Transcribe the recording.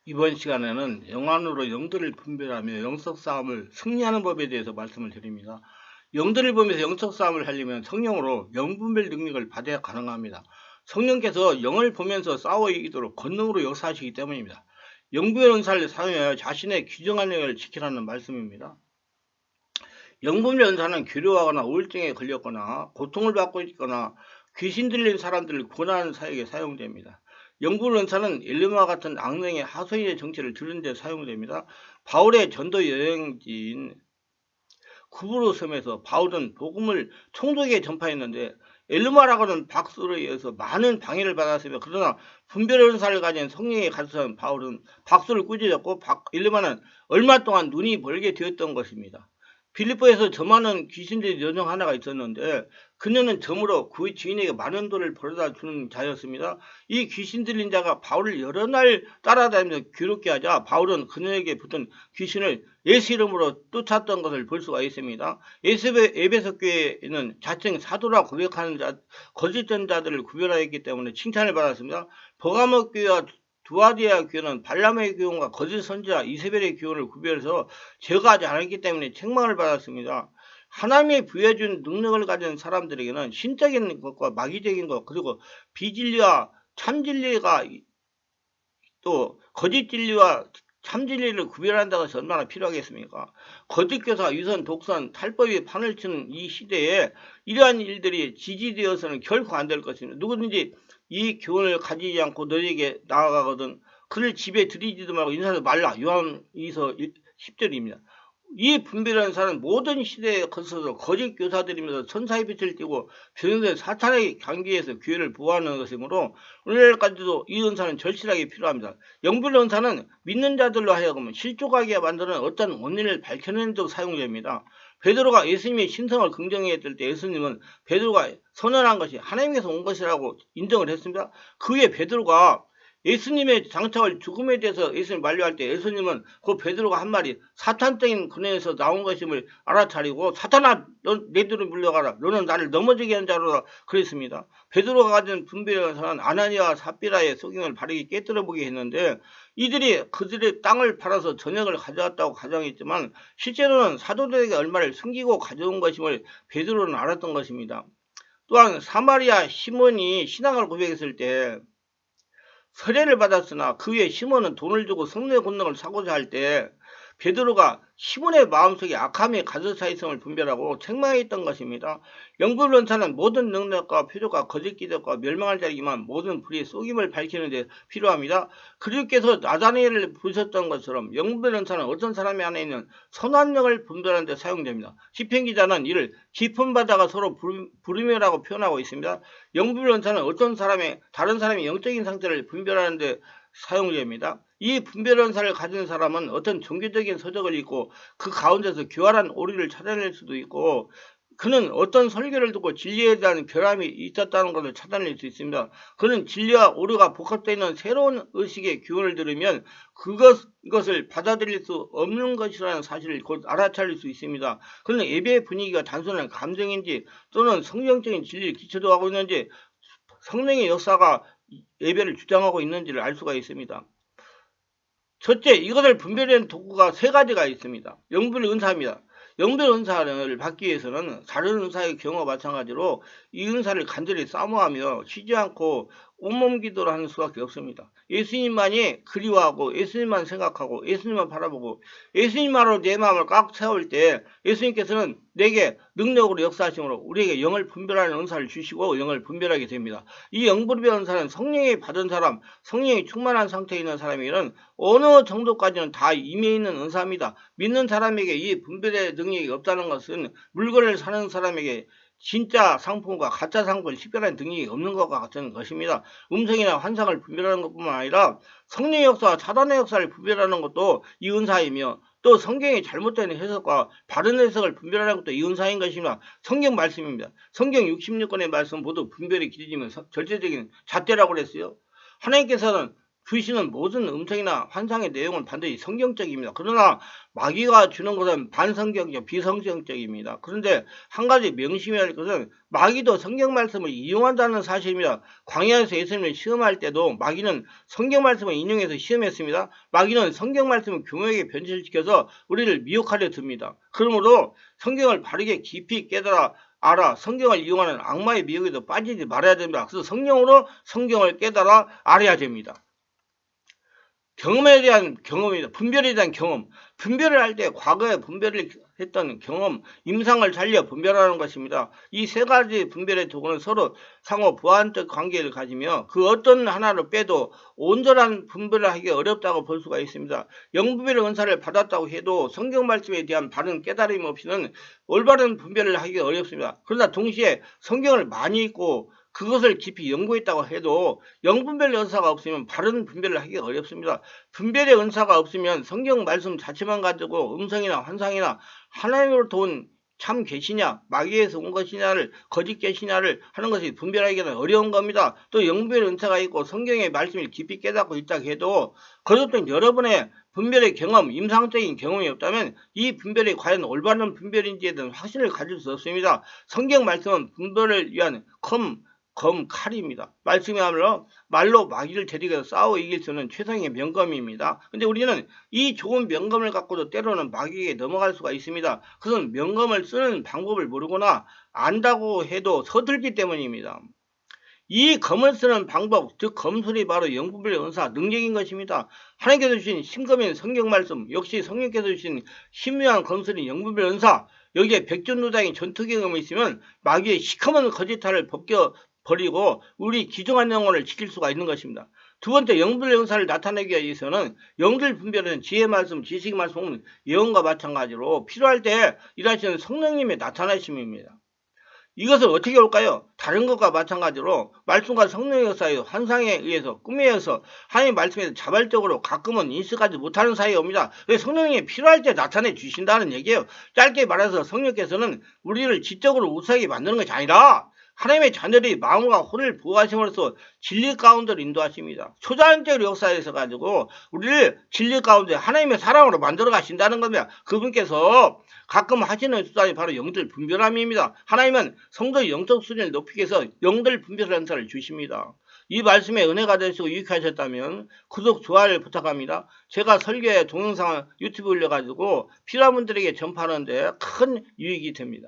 이번 시간에는 영안으로 영들을 분별하며 영적싸움을 승리하는 법에 대해서 말씀을 드립니다. 영들을 보면서 영적싸움을 하려면 성령으로 영분별 능력을 받아야 가능합니다. 성령께서 영을 보면서 싸워 이기도록 권능으로 역사하시기 때문입니다. 영분별 은사를 사용하여 자신의 규정한 영을 지키라는 말씀입니다. 영분별 은사는 괴로워하거나 우울증에 걸렸거나 고통을 받고 있거나 귀신 들린 사람들을 구원하는 사역에 사용됩니다. 영분별 은사는 엘리마와 같은 악령의 하소인의 정체를 들은 데 사용됩니다. 바울의 전도 여행지인 구브로 섬에서 바울은 복음을 총독에게 전파했는데 엘르마라고는 박수로 의해서 많은 방해를 받았으며, 그러나 분별 은사를 가진 성령에 가득한 바울은 박수를 꾸짖었고 엘르마는 얼마 동안 눈이 벌게 되었던 것입니다. 빌립보에서 점하는 귀신들의 여성 하나가 있었는데 그녀는 점으로 그 주인에게 많은 돈을 벌어다 주는 자였습니다. 이 귀신 들린 자가 바울을 여러 날 따라다니면서 괴롭게 하자 바울은 그녀에게 붙은 귀신을 예수 이름으로 쫓았던 것을 볼 수가 있습니다. 에베소 교회에는 자칭 사도라고 고백하는 거짓된 자들을 구별하였기 때문에 칭찬을 받았습니다. 버가모 교회와 두아디아 교회는 발람의 교훈과 거짓 선지자 이세벨의 교훈을 구별해서 제거하지 않았기 때문에 책망을 받았습니다. 하나님이 부여해준 능력을 가진 사람들에게는 신적인 것과 마귀적인 것, 그리고 비진리와 참진리가, 또 거짓 진리와 참진리를 구별한다고 해서 얼마나 필요하겠습니까? 거짓교사, 위선, 독선, 탈법이 판을 치는 이 시대에 이러한 일들이 지지되어서는 결코 안 될 것입니다. 누구든지 이 교훈을 가지지 않고 너에게 나아가거든 그를 집에 들이지도 말고 인사도 말라. 요한이서 10절입니다. 이 분별하는 사람은 모든 시대에 거쳐서 거짓 교사들이면서 천사의 빛을 띠고 변호된 사탄의 경계에서 교회를 보호하는 것이므로 오늘날까지도 이 은사는 절실하게 필요합니다. 영분별 은사는 믿는 자들로 하여금 실족하게 만드는 어떤 원인을 밝혀내는 데 사용됩니다. 베드로가 예수님의 신성을 긍정했을 때 예수님은 베드로가 선언한 것이 하나님께서 온 것이라고 인정을 했습니다. 그 후에 베드로가 예수님의 장차올 죽음에 대해서 예수님 만류할 때 예수님은 그 베드로가 한 말이 사탄적인 근원에서 나온 것임을 알아차리고 사탄아 너 내 뒤로 물러가라 너는 나를 넘어지게 한 자로다 그랬습니다. 베드로가 가진 분별에서는 아나니아와 삽비라의 속임을 바르게 깨뜨려보게 했는데 이들이 그들의 땅을 팔아서 전역을 가져왔다고 가정했지만 실제로는 사도들에게 얼마를 숨기고 가져온 것임을 베드로는 알았던 것입니다. 또한 사마리아 시몬이 신앙을 고백했을 때 세례를 받았으나 그 후에 시몬은 돈을 주고 성령의 권능을 사고자 할 때 베드로가 시몬의 마음속에 악함의 가증사이성을 분별하고 책망했던 것입니다. 영분별 은사는 모든 능력과 표적과 거짓 기적과 멸망할 자이지만 모든 불의 속임을 밝히는 데 필요합니다. 그리스도께서 나다니엘을 부르셨던 것처럼 영분별 은사는 어떤 사람이 안에 있는 선한 영을 분별하는 데 사용됩니다. 시편 기자는 이를 깊은 바다가 서로 부르며라고 표현하고 있습니다. 영분별 은사는 다른 사람의 영적인 상태를 분별하는 데 사용됩니다. 이 분별 은사를 가진 사람은 어떤 종교적인 서적을 읽고 그 가운데서 교활한 오리를 찾아낼 수도 있고, 그는 어떤 설교를 듣고 진리에 대한 결함이 있었다는 것을 찾아낼 수 있습니다. 그는 진리와 오류가 복합되어 있는 새로운 의식의 교훈을 들으면 그것을 받아들일 수 없는 것이라는 사실을 곧 알아차릴 수 있습니다. 그는 예배의 분위기가 단순한 감정인지 또는 성경적인 진리를 기초도 하고 있는지 성령의 역사가 예배를 주장하고 있는지를 알 수가 있습니다. 첫째, 이것을 분별하는 도구가 세 가지가 있습니다. 영분별 은사입니다. 영분별 은사를 받기 위해서는 다른 은사의 경우와 마찬가지로 이 은사를 간절히 사모하며 쉬지 않고 온몸 기도를 하는 수밖에 없습니다. 예수님만이 그리워하고 예수님만 생각하고 예수님만 바라보고 예수님만으로 내 마음을 꽉 채울 때 예수님께서는 내게 능력으로 역사하심으로 우리에게 영을 분별하는 은사를 주시고 영을 분별하게 됩니다. 이 영분별 은사는 성령이 받은 사람, 성령이 충만한 상태에 있는 사람에게는 어느 정도까지는 다 임해 있는 은사입니다. 믿는 사람에게 이 분별의 능력이 없다는 것은 물건을 사는 사람에게 진짜 상품과 가짜 상품을 식별하는 능력이 없는 것과 같은 것입니다. 음성이나 환상을 분별하는 것뿐만 아니라 성령의 역사와 사단의 역사를 분별하는 것도 이 은사이며, 또 성경의 잘못된 해석과 바른 해석을 분별하는 것도 이 은사인 것입니다. 성경 말씀입니다. 성경 66권의 말씀 모두 분별이 길어지면 절대적인 잣대라고 그랬어요. 하나님께서는 주시는 모든 음성이나 환상의 내용은 반드시 성경적입니다. 그러나 마귀가 주는 것은 반성경적, 비성경적입니다. 그런데 한 가지 명심해야 할 것은 마귀도 성경 말씀을 이용한다는 사실입니다. 광야에서 예수님을 시험할 때도 마귀는 성경 말씀을 인용해서 시험했습니다. 마귀는 성경 말씀을 교묘하게 변질시켜서 우리를 미혹하려 듭니다. 그러므로 성경을 바르게 깊이 깨달아 성경을 이용하는 악마의 미혹에도 빠지지 말아야 됩니다. 그래서 성령으로 성경을 깨달아 알아야 됩니다. 경험에 대한 경험입니다. 분별에 대한 경험. 분별을 할 때 과거에 분별을 했던 경험, 임상을 살려 분별하는 것입니다. 이 세 가지 분별의 도구는 서로 상호 보완적 관계를 가지며 그 어떤 하나를 빼도 온전한 분별을 하기 어렵다고 볼 수가 있습니다. 영분별의 은사를 받았다고 해도 성경 말씀에 대한 바른 깨달음 없이는 올바른 분별을 하기 어렵습니다. 그러나 동시에 성경을 많이 읽고 그것을 깊이 연구했다고 해도 영분별의 은사가 없으면 바른 분별을 하기 어렵습니다. 분별의 은사가 없으면 성경 말씀 자체만 가지고 음성이나 환상이나 하나님으로부터 온 참 계시냐 마귀에서 온 것이냐를 거짓 계시냐를 하는 것이 분별하기는 어려운 겁니다. 또 영분별의 은사가 있고 성경의 말씀을 깊이 깨닫고 있다 해도 거듭된 여러분의 분별의 경험, 임상적인 경험이 없다면 이 분별이 과연 올바른 분별인지에 대한 확신을 가질 수 없습니다. 성경 말씀은 분별을 위한 칼입니다. 말씀이야말로 말로 마귀를 데리고 싸워 이길 수 있는 최상의 명검입니다. 근데 우리는 이 좋은 명검을 갖고도 때로는 마귀에게 넘어갈 수가 있습니다. 그것은 명검을 쓰는 방법을 모르거나 안다고 해도 서툴기 때문입니다. 이 검을 쓰는 방법, 즉 검술이 바로 영분별의 은사, 능력인 것입니다. 하나님께서 주신 신검인 성경 말씀, 역시 성령께서 주신 신묘한 검술인 영분별의 은사, 여기에 백전노장의 전투 경험이 있으면 마귀의 시커먼 거짓말을 벗겨버리고 우리 귀중한 영혼을 지킬 수가 있는 것입니다. 두 번째, 영분별의 은사를 나타내기 위해서는 영들 분별은 지혜 말씀, 지식 말씀, 예언과 마찬가지로 필요할 때 일하시는 성령님의 나타나심입니다. 이것을 어떻게 올까요? 다른 것과 마찬가지로 말씀과 성령의 역사에 환상에 의해서 꿈에 의해서 하나님의 말씀에서 자발적으로 가끔은 인식하지 못하는 사이에 옵니다. 성령이 필요할 때 나타내 주신다는 얘기예요. 짧게 말해서 성령께서는 우리를 지적으로 우수하게 만드는 것이 아니라 하나님의 자녀들이 마음과 혼을 보호하심으로써 진리 가운데로 인도하십니다. 초자연적 역사에서 가지고 우리를 진리 가운데 하나님의 사랑으로 만들어 가신다는 겁니다. 그분께서 가끔 하시는 수단이 바로 영들 분별함입니다. 하나님은 성도의 영적 수준을 높이기 위해서 영들 분별하는 은사를 주십니다. 이 말씀에 은혜가 되시고 유익하셨다면 구독, 좋아요를 부탁합니다. 제가 설교에 동영상 유튜브 올려가지고 필요한 분들에게 전파하는데 큰 유익이 됩니다.